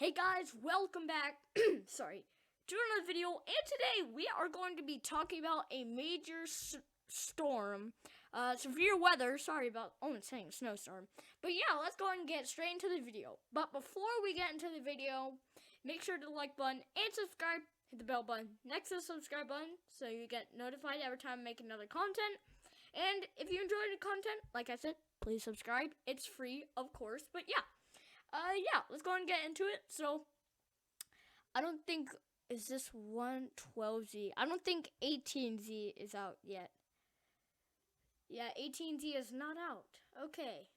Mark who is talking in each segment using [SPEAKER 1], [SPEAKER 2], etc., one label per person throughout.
[SPEAKER 1] Hey guys, welcome back. Sorry, to another video, and today we are going to be talking about a major storm, severe weather. Sorry about only saying snowstorm, but yeah, let's go ahead and get straight into the video. But before we get into the video, make sure to like button and subscribe. Hit the bell button next to the subscribe button so you get notified every time I make another content. And if you enjoy the content, like I said, please subscribe. It's free, of course. But yeah. Let's go ahead and get into it. So, I don't think, is this 112Z? I don't think 18Z is out yet. Yeah, 18Z is not out. Okay.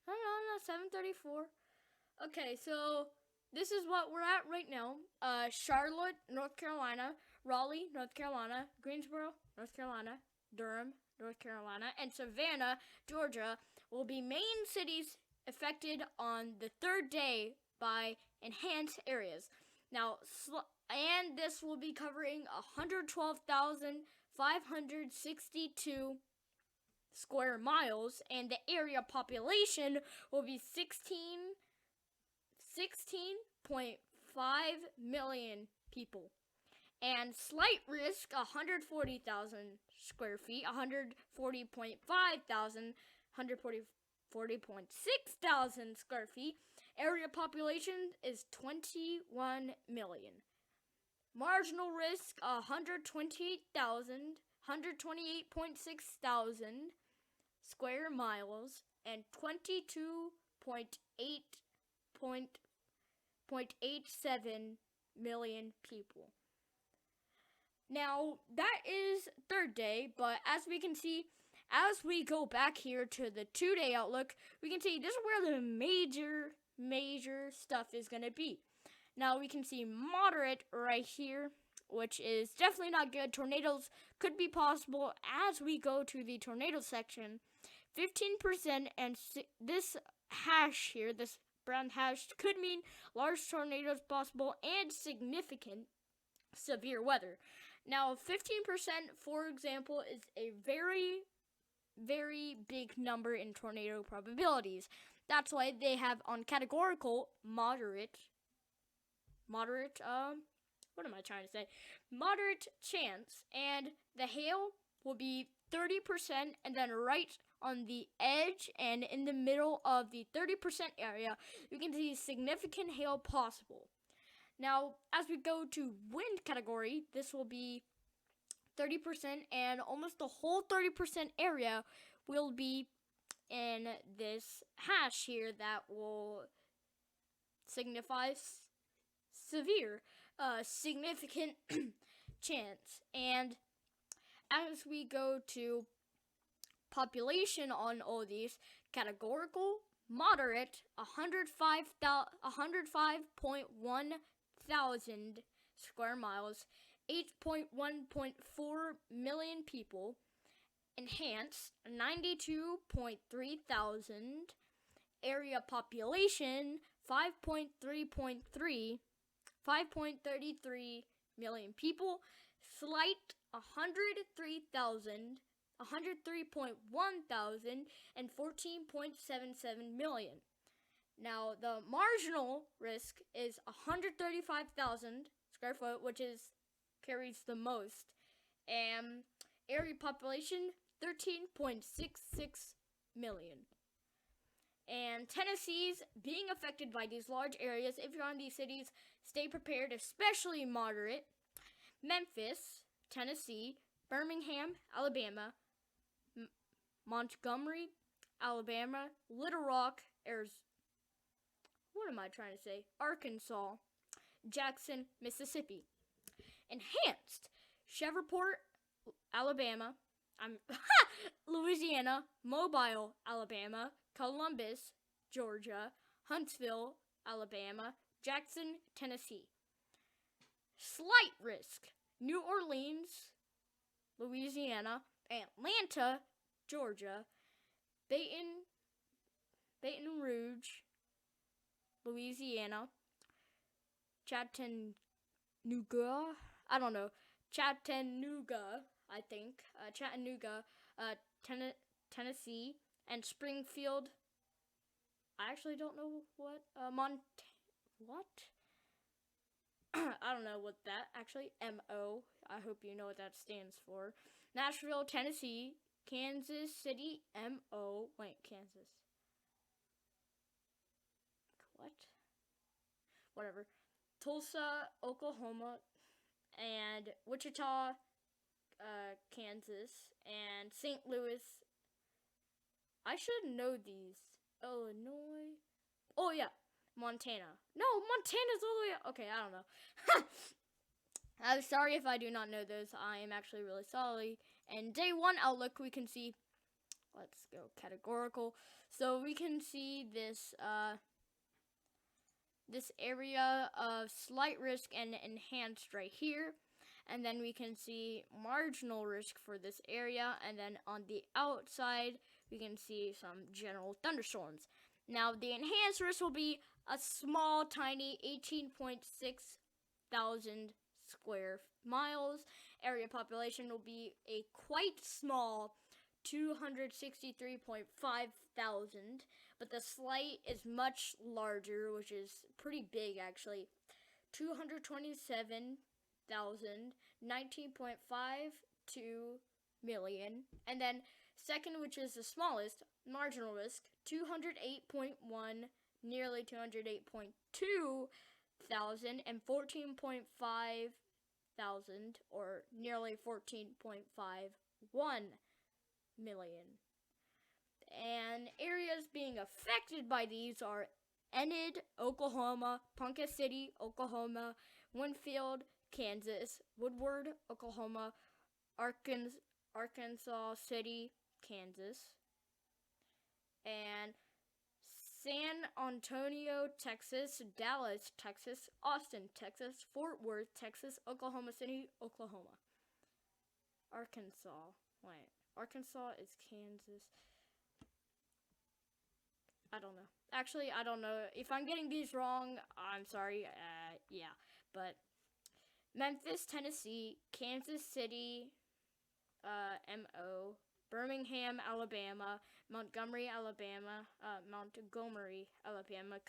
[SPEAKER 1] No, 734. Okay, so this is what we're at right now. Charlotte, North Carolina, Raleigh, North Carolina, Greensboro, North Carolina, Durham, North Carolina, and Savannah, Georgia will be main cities affected on the third day by enhanced areas. Now, and this will be covering 112,562 square miles, and the area population will be 16.5 million people. And slight risk, 140,000 square feet, 140.5 140.6 square feet. Area population is 21 million. Marginal risk, 128.6 square miles and 22.87 million people. Now, that is third day, but as we can see, as we go back here to the 2-day outlook, we can see this is where the major stuff is going to be. Now, we can see moderate right here, which is definitely not good. Tornadoes could be possible as we go to the tornado section. 15%, and this hash here, this brown hash, could mean large tornadoes possible and significant severe weather. Now, 15%, for example, is a very big number in tornado probabilities. That's why they have on categorical moderate, what am I trying to say? Moderate chance, and the hail will be 30%, and then right on the edge and in the middle of the 30% area, you can see significant hail possible. Now, as we go to wind category, this will be 30%, and almost the whole 30% area will be in this hash here that will signify significant chance. And as we go to population on all these, categorical, moderate, 105.1 thousand square miles, 8.1.4 million people. Enhanced, 92.3 thousand. Area population, 5.33 million people. Slight, 103,000, 103.1 thousand, and 14.77 million. Now, the marginal risk is 135,000 square foot, which carries the most. And area population, 13.66 million. And Tennessee's being affected by these large areas. If you're on these cities, stay prepared, especially moderate. Memphis, Tennessee, Birmingham, Alabama, Montgomery, Alabama, Little Rock, Arkansas, Jackson, Mississippi. Enhanced, Shreveport, Alabama, Louisiana, Mobile, Alabama, Columbus, Georgia, Huntsville, Alabama, Jackson, Tennessee. Slight risk, New Orleans, Louisiana, Atlanta, Georgia, Baton Rouge, Louisiana, Chattanooga, Tennessee, and Springfield, I actually don't know what what I don't know what that actually MO. I hope you know what that stands for. Nashville, Tennessee, Kansas City, MO. Wait, Kansas. What? Whatever. Tulsa, Oklahoma, and Wichita, Kansas, and St. Louis. I should know these. Illinois. Oh yeah, Montana. No, Montana's all the way. Okay, I don't know. I'm sorry if I do not know those. I am actually really sorry. And day one outlook, we can see. Let's go categorical. So we can see this this area of slight risk and enhanced right here. And then we can see marginal risk for this area. And then on the outside, we can see some general thunderstorms. Now, the enhanced risk will be a small, tiny 18.6 thousand square miles. Area population will be a quite small 263.5 thousand. But the slight is much larger, which is pretty big actually. 227,000, 19.52 million. And then second, which is the smallest, marginal risk, 208.1, nearly 208.2 thousand, and 14.5 thousand, or nearly 14.51 million. And areas being affected by these are Enid, Oklahoma, Ponca City, Oklahoma, Winfield, Kansas, Woodward, Oklahoma, Arkansas City, Kansas, and San Antonio, Texas, Dallas, Texas, Austin, Texas, Fort Worth, Texas, Oklahoma City, Oklahoma. Arkansas. Wait, Arkansas is Kansas. I don't know. Actually, I don't know. If I'm getting these wrong, I'm sorry. Yeah. But Memphis, Tennessee, Kansas City, MO, Birmingham, Alabama, Montgomery, Alabama,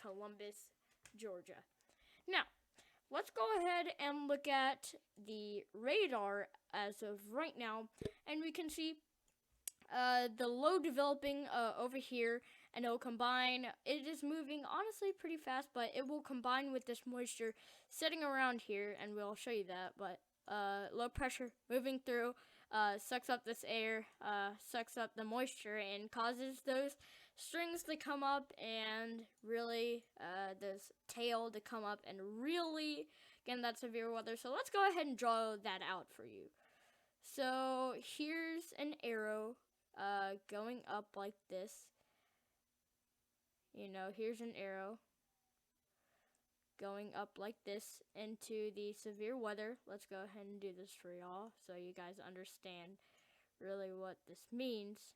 [SPEAKER 1] Columbus, Georgia. Now, let's go ahead and look at the radar as of right now, and we can see the low developing over here, and it'll combine. It is moving honestly pretty fast, but it will combine with this moisture sitting around here, and we'll show you that. But low pressure moving through sucks up this air, sucks up the moisture, and causes those strings to come up, and really this tail to come up, and really get that severe weather. So let's go ahead and draw that out for you. So here's an arrow going up like this. You know, here's an arrow going up like this into the severe weather. Let's go ahead and do this for y'all so you guys understand really what this means.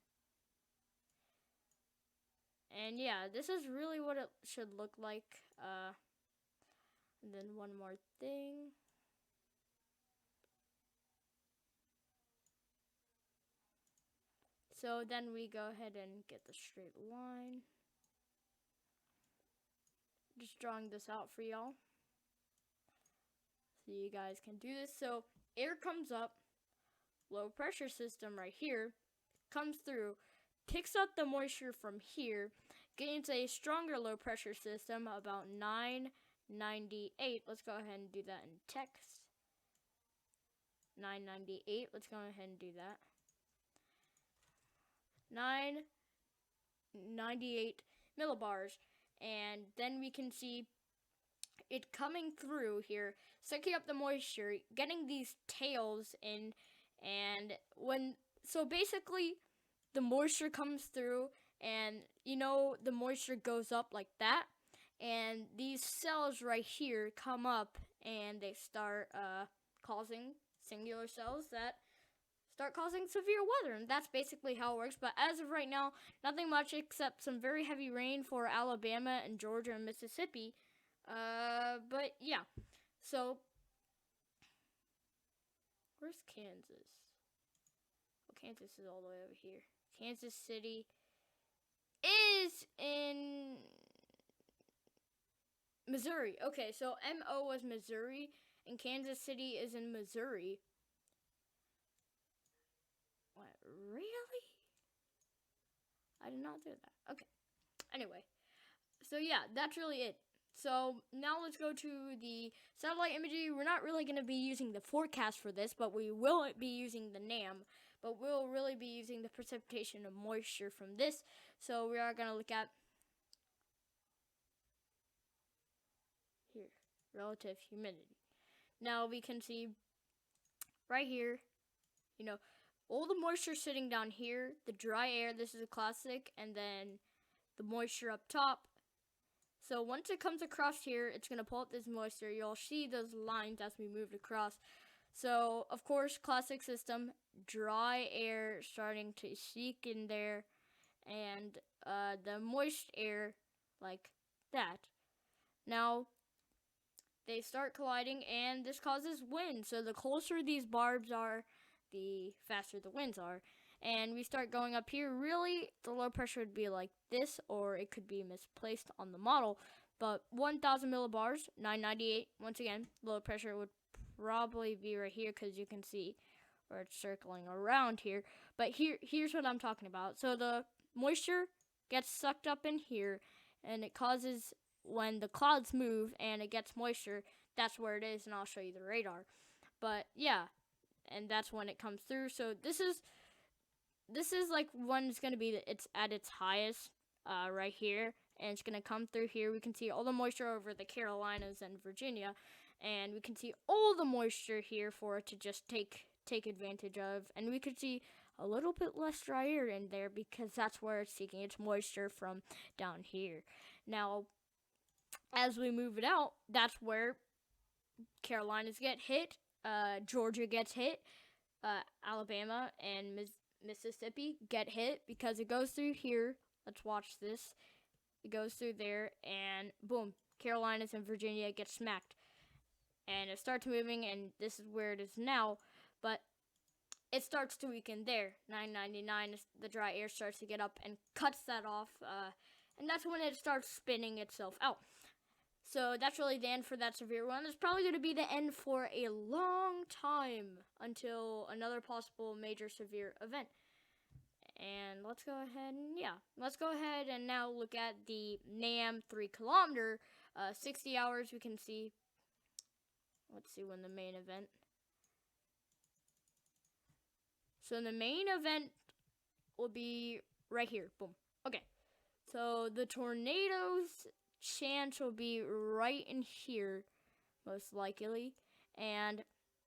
[SPEAKER 1] And yeah, this is really what it should look like. And then one more thing. So then we go ahead and get the straight line. Just drawing this out for y'all so you guys can do this. So air comes up, low pressure system right here comes through, picks up the moisture from here, gains a stronger low pressure system about 998. Let's go ahead and do that in text. 998. Let's go ahead and do that. 998 millibars. And then we can see it coming through here, sucking up the moisture, getting these tails in, and so basically the moisture comes through, and you know the moisture goes up like that, and these cells right here come up and they start causing singular cells that start causing severe weather, and that's basically how it works. But as of right now, nothing much except some very heavy rain for Alabama and Georgia and Mississippi. But yeah, so where's Kansas? Oh, Kansas is all the way over here. Kansas City is in Missouri. Okay, so MO was Missouri, and Kansas City is in Missouri. What, really? I did not do that. Okay. Anyway, so yeah, that's really it. So now let's go to the satellite imagery. We're not really going to be using the forecast for this, but we will be using the NAM. But we'll really be using the precipitation of moisture from this. So we are going to look at here, relative humidity. Now we can see right here, you know, all the moisture sitting down here, the dry air, this is a classic, and then the moisture up top. So once it comes across here, it's going to pull up this moisture. You'll see those lines as we move across. So, of course, classic system, dry air starting to seep in there, and the moist air like that. Now, they start colliding, and this causes wind. So the closer these barbs are, the faster the winds are. And we start going up here. Really, the low pressure would be like this, or it could be misplaced on the model. But 1,000 millibars, 998. Once again, low pressure would probably be right here because you can see where it's circling around here. But here's what I'm talking about. So the moisture gets sucked up in here, and it causes, when the clouds move and it gets moisture, that's where it is, and I'll show you the radar. But yeah, and that's when it comes through. So this is like when it's going to be, it's at its highest right here, and it's going to come through here. We can see all the moisture over the Carolinas and Virginia, and we can see all the moisture here for it to just take advantage of. And we could see a little bit less dry air in there because that's where it's taking its moisture from down here. Now, as we move it out, that's where Carolinas get hit, Georgia gets hit, Alabama and Mississippi get hit because it goes through here. Let's watch this. It goes through there, and boom, Carolinas and Virginia get smacked. And it starts moving, and this is where it is now. But it starts to weaken there. 999, the dry air starts to get up and cuts that off. And that's when it starts spinning itself out. So that's really the end for that severe one. It's probably going to be the end for a long time until another possible major severe event. And let's go ahead and now look at the NAM 3 kilometer, 60 hours. We can see, let's see when the main event. So the main event will be right here. Boom. Okay. So the tornadoes chance will be right in here, most likely. And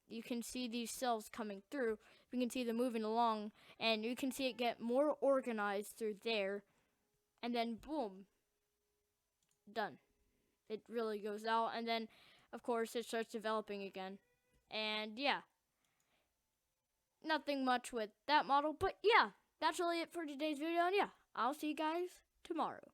[SPEAKER 1] you can see these cells coming through. We can see them moving along, and you can see it get more organized through there. And then boom. Done. It really goes out, and then of course it starts developing again. And yeah, nothing much with that model, but yeah, that's really it for today's video, and yeah, I'll see you guys tomorrow.